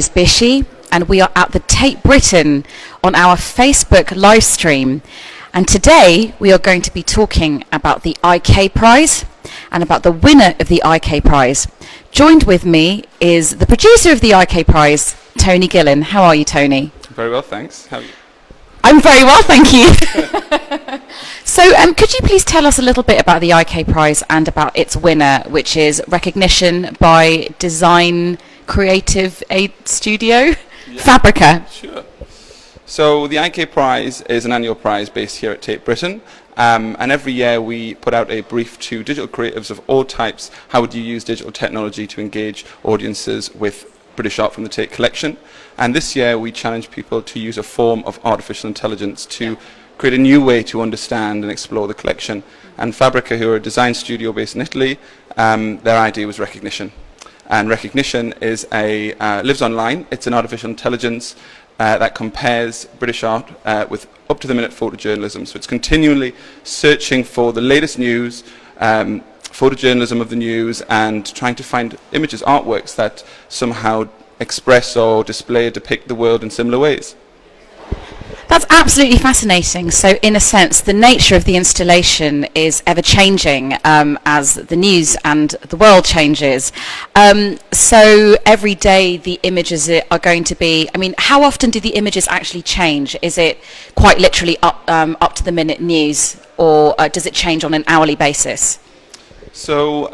is BISHI, and we are at the Tate Britain on our Facebook live stream. And today we are going to be talking about the IK Prize and about the winner of the IK Prize. Joined with me is the producer of the IK Prize, Tony Guillan. How are you, Tony? Very well, thanks. How are you? I'm very well, thank you. So could you please tell us a little bit about the IK Prize and about its winner, which is recognition by Design Creative Aid Studio, Fabrica? Sure. So the IK Prize is an annual prize based here at Tate Britain, and every year we put out a brief to digital creatives of all types. How would you use digital technology to engage audiences with British art from the Tate collection? And this year we challenge people to use a form of artificial intelligence to create a new way to understand and explore the collection. And Fabrica, who are a design studio based in Italy, their idea was recognition. And recognition is lives online. It's an artificial intelligence that compares British art with up-to-the-minute photojournalism. So it's continually searching for the latest news, photojournalism of the news, and trying to find images, artworks that somehow express or display or depict the world in similar ways. That's absolutely fascinating. So in a sense, the nature of the installation is ever-changing as the news and the world changes. So every day the images are going to be, I mean, how often do the images actually change? Is it quite literally up to the minute news, or does it change on an hourly basis? So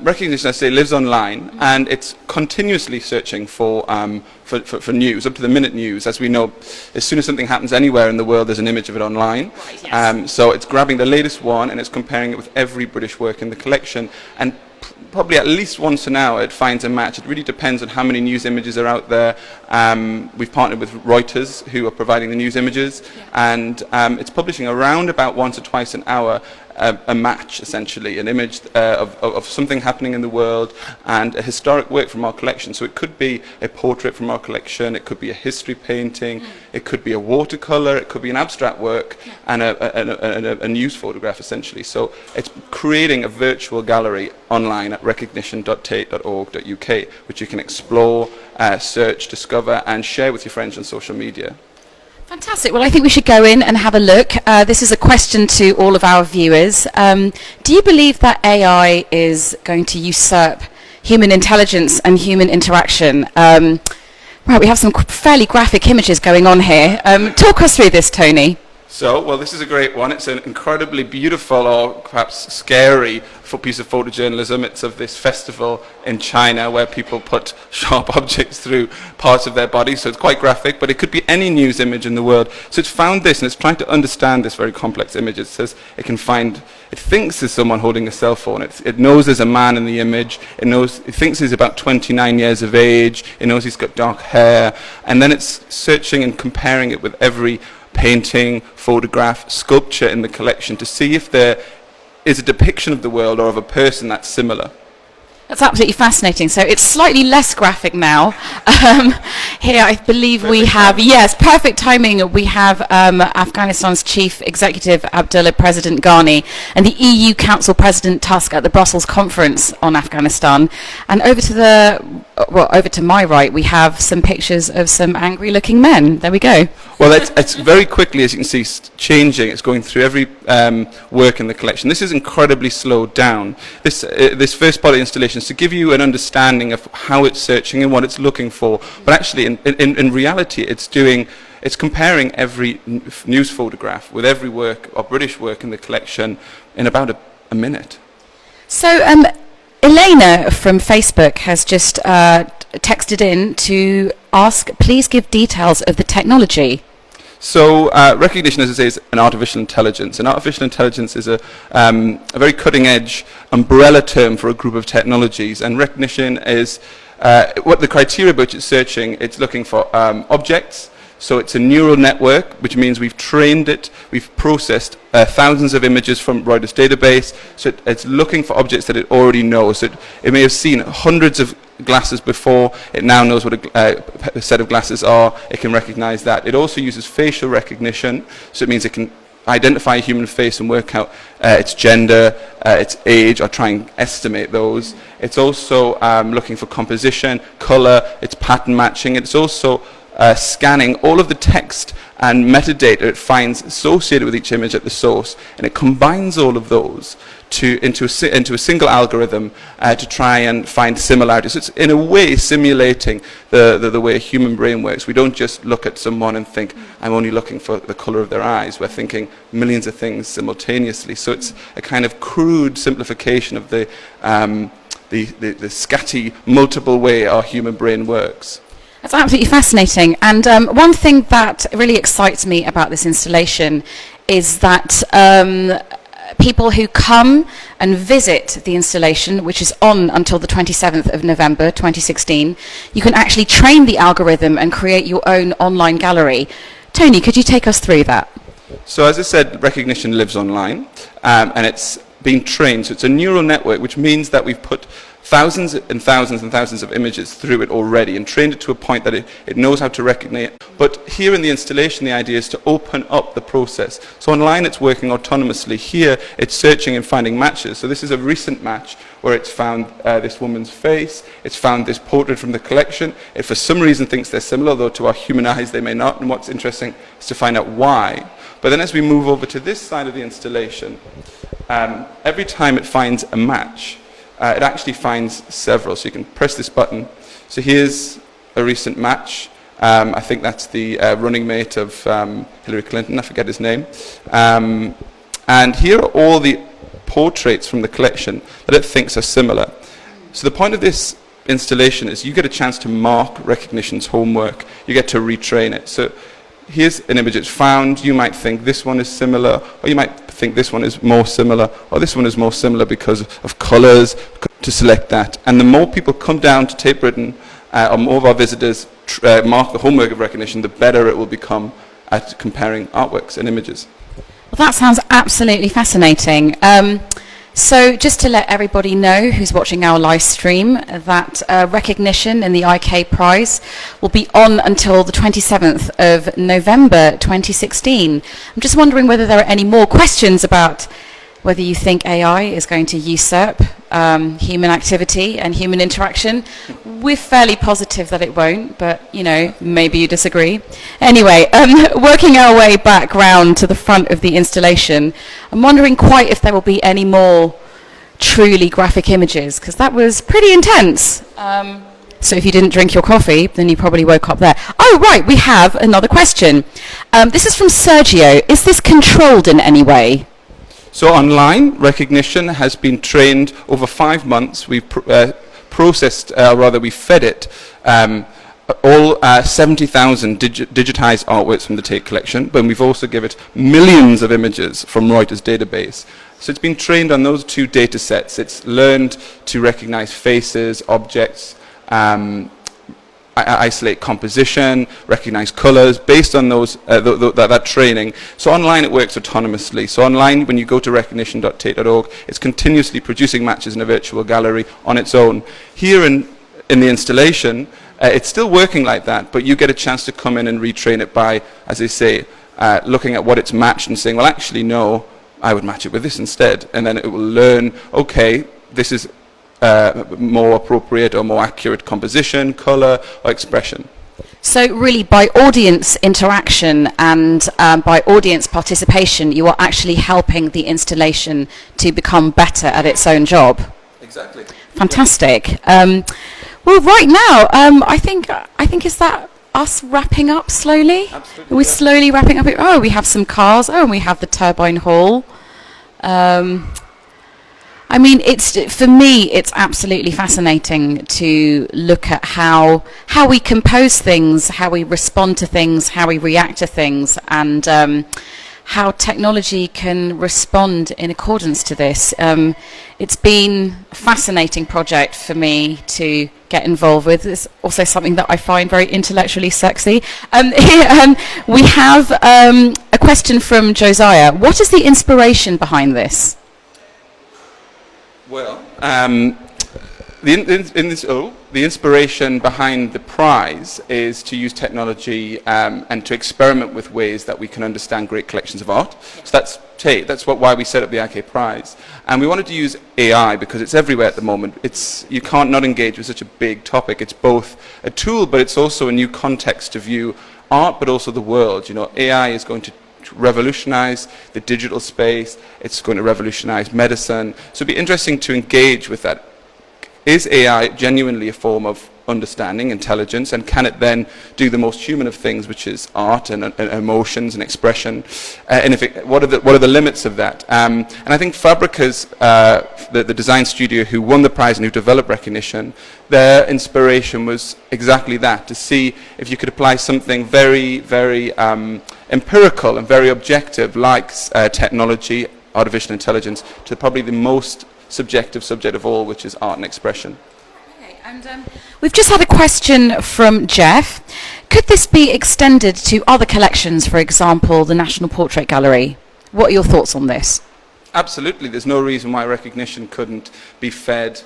recognition, I say, lives online, and it's continuously searching for news, up to the minute news. As we know, as soon as something happens anywhere in the world, there's an image of it online. Right, yes. So it's grabbing the latest one and it's comparing it with every British work in the collection, and probably at least once an hour it finds a match. It really depends on how many news images are out there. We've partnered with Reuters, who are providing the news images, and it's publishing around about once or twice an hour a match, essentially, an image of something happening in the world and a historic work from our collection. So it could be a portrait from our collection, it could be a history painting, it could be a watercolour, it could be an abstract work, and a news photograph, essentially. So it's creating a virtual gallery online at recognition.tate.org.uk, which you can explore, search, discover, and share with your friends on social media. Fantastic. Well, I think we should go in and have a look. This is a question to all of our viewers. Do you believe that AI is going to usurp human intelligence and human interaction? Right, we have some fairly graphic images going on here. Talk us through this, Tony. So, well, this is a great one. It's an incredibly beautiful, or perhaps scary, piece of photojournalism. It's of this festival in China where people put sharp objects through parts of their body. So it's quite graphic, but it could be any news image in the world. So it's found this, and it's trying to understand this very complex image. It says it thinks there's someone holding a cell phone. It knows there's a man in the image. It thinks he's about 29 years of age. It knows he's got dark hair. And then it's searching and comparing it with every painting, photograph, sculpture in the collection to see if there is a depiction of the world or of a person that's similar. That's absolutely fascinating. So it's slightly less graphic now. Here I believe we have, yes, perfect timing. We have Afghanistan's chief executive, Abdullah President Ghani, and the EU Council President Tusk at the Brussels conference on Afghanistan. And over to my right, we have some pictures of some angry-looking men. There we go. Well, it's very quickly, as you can see, changing. It's going through every work in the collection. This is incredibly slowed down. This first part of the installation is to give you an understanding of how it's searching and what it's looking for. But actually, in reality, it's comparing every news photograph with every work or British work in the collection in about a minute. So Elena from Facebook has just texted in to ask, please give details of the technology. So recognition, as I say, is an artificial intelligence. And artificial intelligence is a very cutting-edge umbrella term for a group of technologies. And recognition is what the criteria by which it's searching. It's looking for objects. So it's a neural network, which means we've trained it, we've processed thousands of images from Reuters database. So it's looking for objects that it already knows. So it may have seen hundreds of glasses before. It now knows what a set of glasses are. It can recognize that. It also uses facial recognition. So it means it can identify a human face and work out its gender, its age, or try and estimate those. It's also looking for composition, color, it's pattern matching. It's also scanning all of the text and metadata it finds associated with each image at the source, and it combines all of those into a single algorithm to try and find similarities. It's in a way simulating the way a human brain works. We don't just look at someone and think, I'm only looking for the color of their eyes. We're thinking millions of things simultaneously. So it's a kind of crude simplification of the scatty, multiple way our human brain works. That's absolutely fascinating. And one thing that really excites me about this installation is that people who come and visit the installation, which is on until the 27th of November 2016, you can actually train the algorithm and create your own online gallery. Tony, could you take us through that? So as I said, recognition lives online, and it's been trained. So it's a neural network, which means that we've put thousands and thousands and thousands of images through it already and trained it to a point that it knows how to recognize it. But here in the installation, the idea is to open up the process. So online, it's working autonomously. Here, it's searching and finding matches. So this is a recent match where it's found this woman's face, it's found this portrait from the collection. It for some reason thinks they're similar, though to our human eyes they may not. And what's interesting is to find out why. But then as we move over to this side of the installation, every time it finds a match, it actually finds several. So you can press this button. So here's a recent match. I think that's the running mate of Hillary Clinton. I forget his name. And here are all the portraits from the collection that it thinks are similar. So the point of this installation is you get a chance to mark recognition's homework. You get to retrain it. So here's an image it's found. You might think this one is similar, or you might think this one is more similar, or this one is more similar because of colors, to select that. And the more people come down to Tate Britain, or more of our visitors mark the homework of recognition, the better it will become at comparing artworks and images. Well, that sounds absolutely fascinating. So just to let everybody know who's watching our live stream that recognition in the IK Prize will be on until the 27th of November 2016. I'm just wondering whether there are any more questions about whether you think AI is going to usurp human activity and human interaction. We're fairly positive that it won't, but, you know, maybe you disagree. Anyway, working our way back round to the front of the installation, I'm wondering quite if there will be any more truly graphic images, because that was pretty intense. So if you didn't drink your coffee, then you probably woke up there. Oh, right, we have another question. This is from Sergio. Is this controlled in any way? So online recognition has been trained over 5 months. We've processed, rather we fed it, all 70,000 digitized artworks from the Tate collection, but we've also given it millions of images from Reuters database. So it's been trained on those two data sets. It's learned to recognize faces, objects, isolate composition, recognize colors, based on those that training. So online it works autonomously. So online, when you go to recognition.tate.org, it's continuously producing matches in a virtual gallery on its own. Here in the installation, it's still working like that, but you get a chance to come in and retrain it by, as I say, looking at what it's matched and saying, well, actually, no, I would match it with this instead. And then it will learn, okay, this is more appropriate or more accurate composition, color, or expression. So really, by audience interaction and by audience participation, you are actually helping the installation to become better at its own job. Exactly. Fantastic. Well, right now, I think is that us wrapping up slowly? Absolutely. Are we slowly wrapping up? Oh, we have some cars. Oh, and we have the turbine hall. I mean, for me, it's absolutely fascinating to look at how we compose things, how we respond to things, how we react to things, and how technology can respond in accordance to this. It's been a fascinating project for me to get involved with. It's also something that I find very intellectually sexy. We have a question from Josiah. What is the inspiration behind this? Well, The inspiration behind the prize is to use technology and to experiment with ways that we can understand great collections of art. So that's Tate. That's why we set up the IK Prize. And we wanted to use AI because it's everywhere at the moment. You can't not engage with such a big topic. It's both a tool, but it's also a new context to view art, but also the world. You know, AI is going to revolutionize the digital space. It's going to revolutionize medicine. So it'd be interesting to engage with that. Is AI genuinely a form of understanding, intelligence, and can it then do the most human of things, which is art and emotions and expression? And what are the limits of that? And I think Fabrica's, the design studio who won the prize and who developed Recognition, their inspiration was exactly that, to see if you could apply something very, very empirical and very objective, like technology, artificial intelligence, to probably the most subjective subject of all, which is art and expression. Okay, and we've just had a question from Jeff. Could this be extended to other collections, for example, the National Portrait Gallery? What are your thoughts on this? Absolutely. There's no reason why Recognition couldn't be fed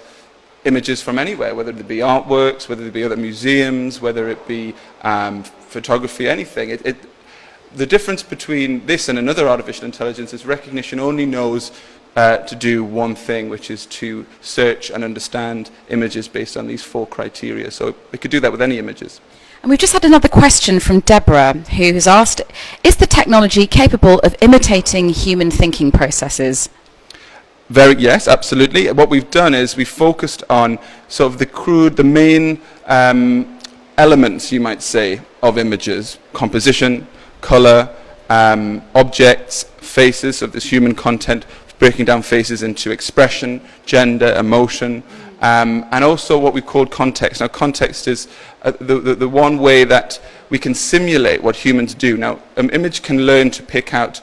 images from anywhere, whether it be artworks, whether it be other museums, whether it be photography, anything. The difference between this and another artificial intelligence is Recognition only knows to do one thing, which is to search and understand images based on these 4 criteria. So it could do that with any images. And we've just had another question from Deborah, who has asked, is the technology capable of imitating human thinking processes? Yes, absolutely. What we've done is we've focused on sort of the main elements, you might say, of images: composition, color, objects, faces of this human content, breaking down faces into expression, gender, emotion, and also what we call context. Now, context is the one way that we can simulate what humans do. Now, an image can learn to pick out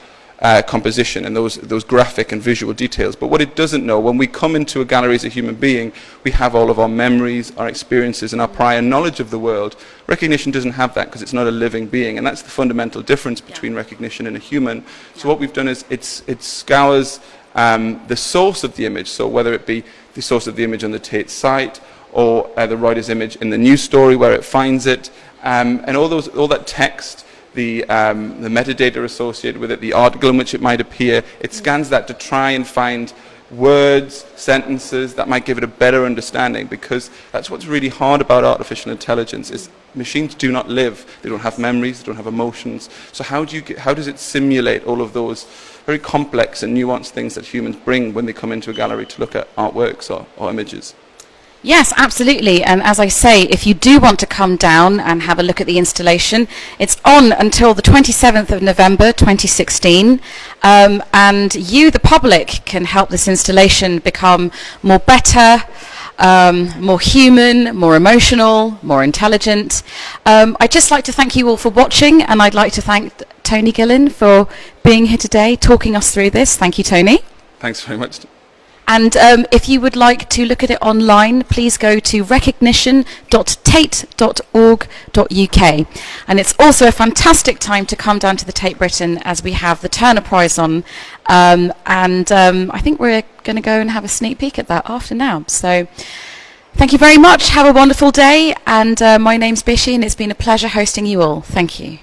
composition and those graphic and visual details, but what it doesn't know, when we come into a gallery as a human being, we have all of our memories, our experiences, and our prior knowledge of the world. Recognition doesn't have that because it's not a living being, and that's the fundamental difference between Recognition and a human. So what we've done is it scours the source of the image, so whether it be the source of the image on the Tate site or the writer's image in the news story where it finds it, and all that text, the metadata associated with it, the article in which it might appear, it scans that to try and find words, sentences that might give it a better understanding, because that's what's really hard about artificial intelligence is machines do not live. They don't have memories, they don't have emotions. So how does it simulate all of those very complex and nuanced things that humans bring when they come into a gallery to look at artworks or images? Yes, absolutely. And as I say, if you do want to come down and have a look at the installation, it's on until the 27th of November 2016. And you, the public, can help this installation become more better, more human, more emotional, more intelligent. I'd just like to thank you all for watching, and I'd like to thank Tony Guillan for being here today, talking us through this. Thank you, Tony. Thanks very much. And if you would like to look at it online, please go to recognition.tate.org.uk. And it's also a fantastic time to come down to the Tate Britain, as we have the Turner Prize on. I think we're going to go and have a sneak peek at that after now. So thank you very much. Have a wonderful day. And my name's BISHI, and it's been a pleasure hosting you all. Thank you.